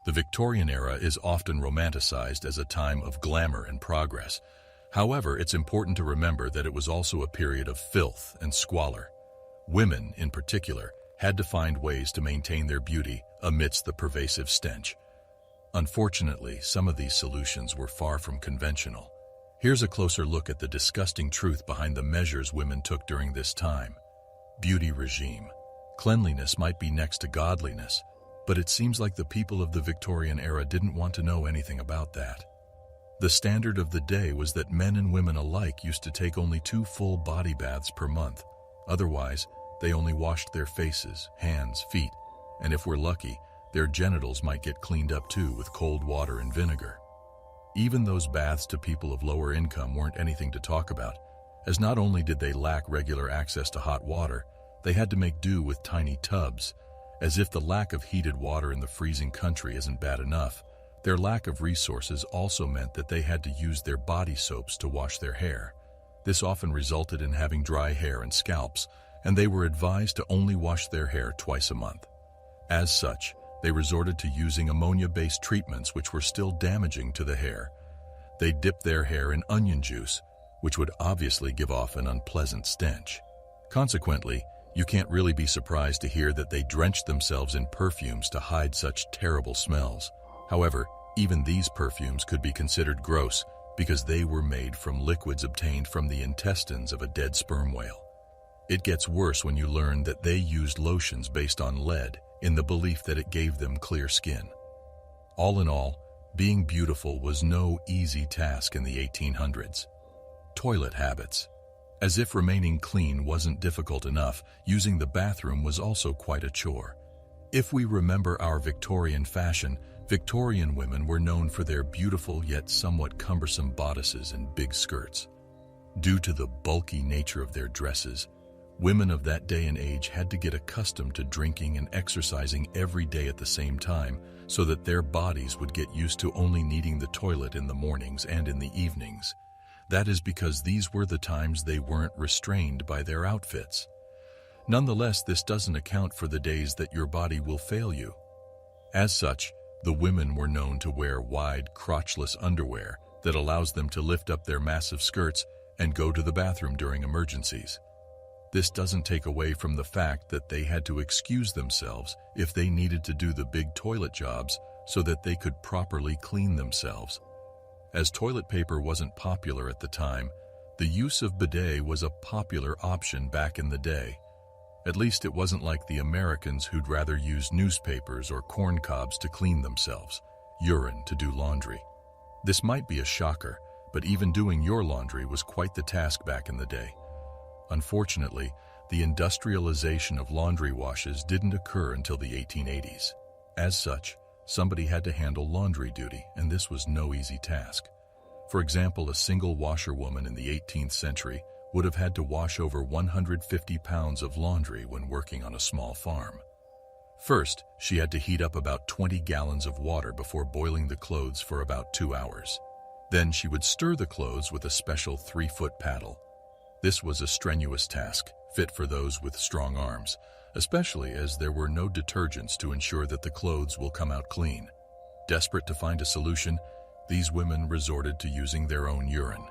The Victorian era is often romanticized as a time of glamour and progress. However, it's important to remember that it was also a period of filth and squalor. Women, in particular, had to find ways to maintain their beauty amidst the pervasive stench. Unfortunately, some of these solutions were far from conventional. Here's a closer look at the disgusting truth behind the measures women took during this time. Beauty regime. Cleanliness might be next to godliness, but it seems like the people of the Victorian era didn't want to know anything about that. The standard of the day was that men and women alike used to take only 2 full body baths per month. Otherwise, they only washed their faces, hands, feet, and if we're lucky, their genitals might get cleaned up too with cold water and vinegar. Even those baths to people of lower income weren't anything to talk about, as not only did they lack regular access to hot water, they had to make do with tiny tubs. As if the lack of heated water in the freezing country isn't bad enough, their lack of resources also meant that they had to use their body soaps to wash their hair. This often resulted in having dry hair and scalps, and they were advised to only wash their hair twice a month. As such, they resorted to using ammonia-based treatments which were still damaging to the hair. They dipped their hair in onion juice, which would obviously give off an unpleasant stench. Consequently, you can't really be surprised to hear that they drenched themselves in perfumes to hide such terrible smells. However, even these perfumes could be considered gross because they were made from liquids obtained from the intestines of a dead sperm whale. It gets worse when you learn that they used lotions based on lead in the belief that it gave them clear skin. All in all, being beautiful was no easy task in the 1800s. Toilet habits. As if remaining clean wasn't difficult enough, using the bathroom was also quite a chore. If we remember our Victorian fashion, Victorian women were known for their beautiful yet somewhat cumbersome bodices and big skirts. Due to the bulky nature of their dresses, women of that day and age had to get accustomed to drinking and exercising every day at the same time so that their bodies would get used to only needing the toilet in the mornings and in the evenings. That is because these were the times they weren't restrained by their outfits. Nonetheless, this doesn't account for the days that your body will fail you. As such, the women were known to wear wide, crotchless underwear that allows them to lift up their massive skirts and go to the bathroom during emergencies. This doesn't take away from the fact that they had to excuse themselves if they needed to do the big toilet jobs so that they could properly clean themselves. As toilet paper wasn't popular at the time, the use of bidet was a popular option back in the day. At least it wasn't like the Americans who'd rather use newspapers or corn cobs to clean themselves, urine to do laundry. This might be a shocker, but even doing your laundry was quite the task back in the day. Unfortunately, the industrialization of laundry washes didn't occur until the 1880s. As such, somebody had to handle laundry duty, and this was no easy task. For example, a single washerwoman in the 18th century would have had to wash over 150 pounds of laundry when working on a small farm. First, she had to heat up about 20 gallons of water before boiling the clothes for about 2 hours. Then she would stir the clothes with a special 3-foot paddle. This was a strenuous task, fit for those with strong arms, especially as there were no detergents to ensure that the clothes will come out clean. Desperate to find a solution, these women resorted to using their own urine.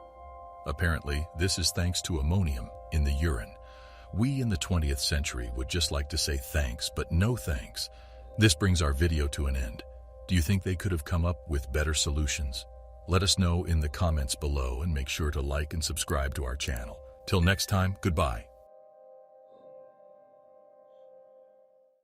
Apparently, this is thanks to ammonium in the urine. We in the 20th century would just like to say thanks, but no thanks. This brings our video to an end. Do you think they could have come up with better solutions? Let us know in the comments below and make sure to like and subscribe to our channel. Till next time, goodbye.